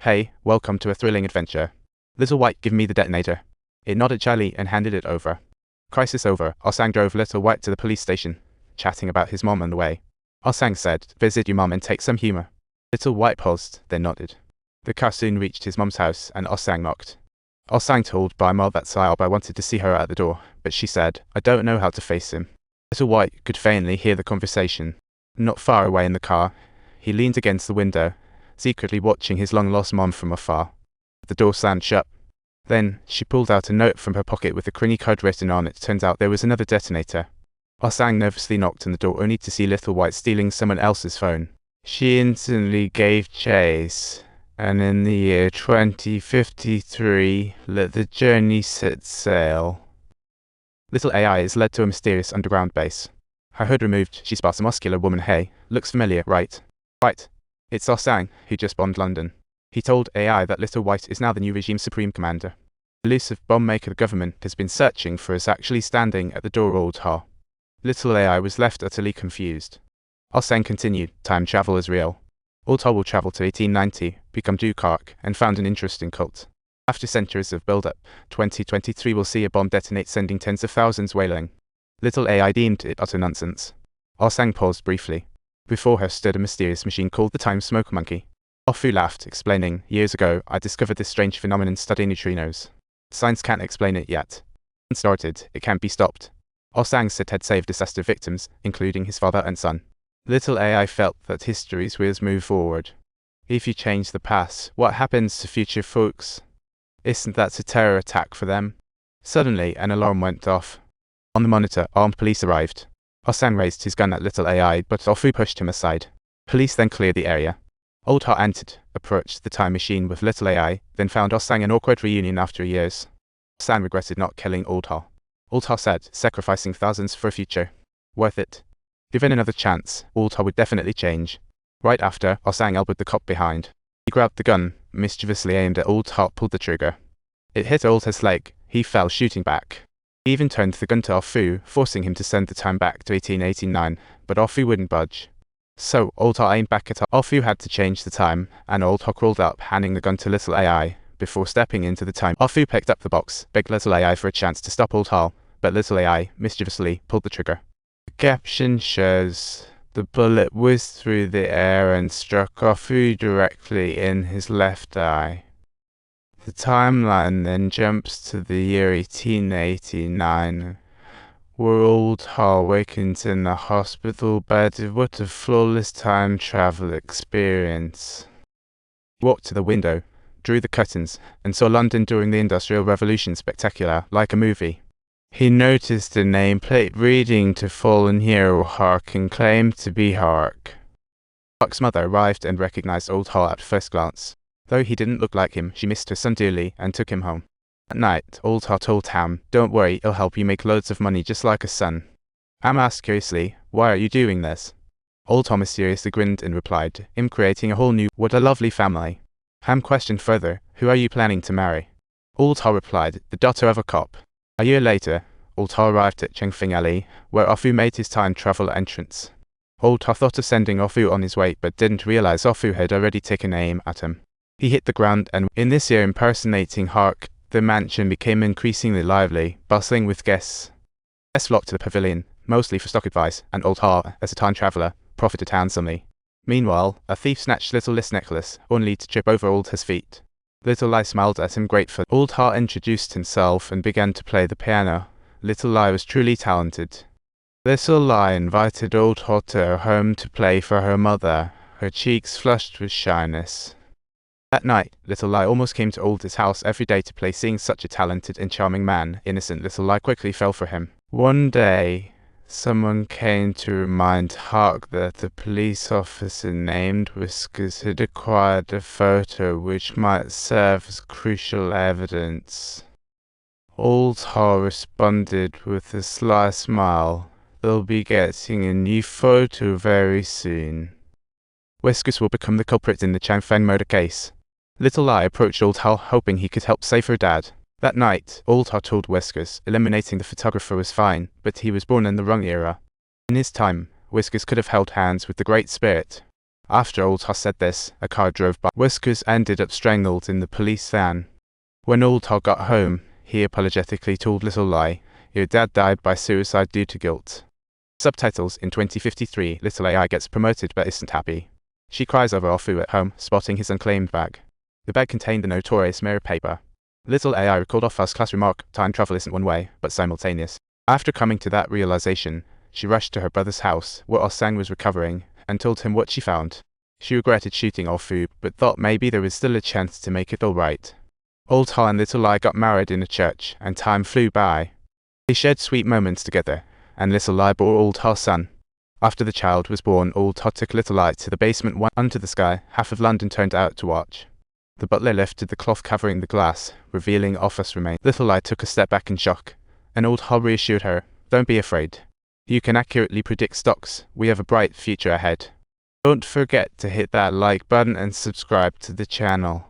Hey, welcome to a thrilling adventure. Little White, give me the detonator. It nodded shyly and handed it over. Crisis over, Ah-sang drove Little White to the police station, chatting about his mom on the way. Ah-sang said, visit your mom and take some humor. Little White paused, then nodded. The car soon reached his mom's house and Ah-sang knocked. Ah-sang told Bai Ma that Xiaobai wanted to see her at the door, but she said, I don't know how to face him. Little White could faintly hear the conversation. Not far away in the car, he leaned against the window, secretly watching his long-lost mom from afar. The door slammed shut. Then, she pulled out a note from her pocket with a cringy code written on it. Turns out there was another detonator. Ah-sang nervously knocked on the door only to see Little White stealing someone else's phone. She instantly gave chase, and in the year 2053, let the journey set sail. Little AI is led to a mysterious underground base. Her hood removed, she spots a muscular woman. Hey, looks familiar, right? Right. It's Ah-sang, who just bombed London. He told AI that Little White is now the new regime's supreme commander. The elusive bomb maker the government has been searching for is actually standing at the door. Old Ha. Little AI was left utterly confused. Ah-sang continued, time travel is real. Old Ha will travel to 1890, become Duke Ark, and found an interesting cult. After centuries of build-up, 2023 will see a bomb detonate, sending tens of thousands wailing. Little AI deemed it utter nonsense. Ah-sang paused briefly. Before her stood a mysterious machine called the Time Smoke Monkey. Ah-fu laughed, explaining, years ago, I discovered this strange phenomenon studying neutrinos. Science can't explain it yet. It started, it can't be stopped. Ah-sang said had saved disaster victims, including his father and son. Little AI felt that history's wheels move forward. If you change the past, what happens to future folks? Isn't that a terror attack for them? Suddenly, an alarm went off. On the monitor, armed police arrived. Ah-sang raised his gun at Little AI, but Ah-fu pushed him aside. Police then cleared the area. Old Ha entered, approached the time machine with Little AI, then found Ah-sang an awkward reunion after years. Ah-sang regretted not killing Old Ha. Old Ha said, sacrificing thousands for a future. Worth it. Given another chance, Old Ha would definitely change. Right after, Ah-sang elbowed the cop behind. He grabbed the gun, mischievously aimed at Old Ha, pulled the trigger. It hit Old Ha's leg. He fell, shooting back. He even turned the gun to Ah-fu, forcing him to send the time back to 1889, but Ah-fu wouldn't budge. So, Old Ha aimed back at Ah-fu, had to change the time, and Old Ha crawled up, handing the gun to Little AI. Before stepping into the time, Ah-fu picked up the box, begged Little AI for a chance to stop Old Ha, but Little AI, mischievously, pulled the trigger. The caption shows, the bullet whizzed through the air and struck Ah-fu directly in his left eye. The timeline then jumps to the year 1889, where Old Ha awakens in the hospital bed. What a flawless time travel experience. He walked to the window, drew the curtains, and saw London during the Industrial Revolution, spectacular, like a movie. He noticed a nameplate reading to fallen hero Hark and claimed to be Hark. Hark's mother arrived and recognized Old Ha at first glance. Though he didn't look like him, she missed her son dearly and took him home. At night, Old Ha told Ham, don't worry, he'll help you make loads of money just like a son. Ham asked curiously, why are you doing this? Old Ha mysteriously grinned and replied, I'm creating a whole new, what a lovely family. Ham questioned further, who are you planning to marry? Old Ha replied, the daughter of a cop. A year later, Old Ha arrived at Chengfeng Alley, where Ah-fu made his time travel entrance. Old Ha thought of sending Ah-fu on his way, but didn't realize Ah-fu had already taken aim at him. He hit the ground, and in this year impersonating Hark, the mansion became increasingly lively, bustling with guests. Guests flocked to the pavilion, mostly for stock advice, and Old Ha, as a time traveler, profited handsomely. Meanwhile, a thief snatched Little Li's necklace, only to trip over Old Ha's feet. Little Li smiled at him gratefully. Old Ha introduced himself and began to play the piano. Little Li was truly talented. Little Li invited Old Ha to her home to play for her mother, her cheeks flushed with shyness. That night, Little Li almost came to Old Ha's house every day to play. Seeing such a talented and charming man, innocent Little Li quickly fell for him. One day, someone came to remind Hark that the police officer named Whiskers had acquired a photo which might serve as crucial evidence. Old Ha responded with a sly smile, they'll be getting a new photo very soon. Whiskers will become the culprit in the Changfeng murder case. Little Li approached Old Ha hoping he could help save her dad. That night, Old Ha told Whiskers eliminating the photographer was fine, but he was born in the wrong era. In his time, Whiskers could have held hands with the Great Spirit. After Old Toss said this, a car drove by. Whiskers ended up strangled in the police van. When Old Todd got home, he apologetically told Little Lie, "Your dad died by suicide due to guilt." Subtitles: in 2053, Little AI gets promoted but isn't happy. She cries over Ofu at home, spotting his unclaimed bag. The bag contained the notorious mirror paper. Little AI recalled Ofu's class remark, "Time travel isn't one way, but simultaneous." After coming to that realization, she rushed to her brother's house, where Osang was recovering, and told him what she found. She regretted shooting Ofu, but thought maybe there was still a chance to make it all right. Old Ha and Little Lie got married in a church, and time flew by. They shared sweet moments together, and Little Lie bore Old Ha's son. After the child was born, Old Ha took Little Lie to the basement one under the sky. Half of London turned out to watch. The butler lifted the cloth covering the glass, revealing office remains. Little Lie took a step back in shock, and Old Ha reassured her, "Don't be afraid. You can accurately predict stocks. We have a bright future ahead." Don't forget to hit that like button and subscribe to the channel.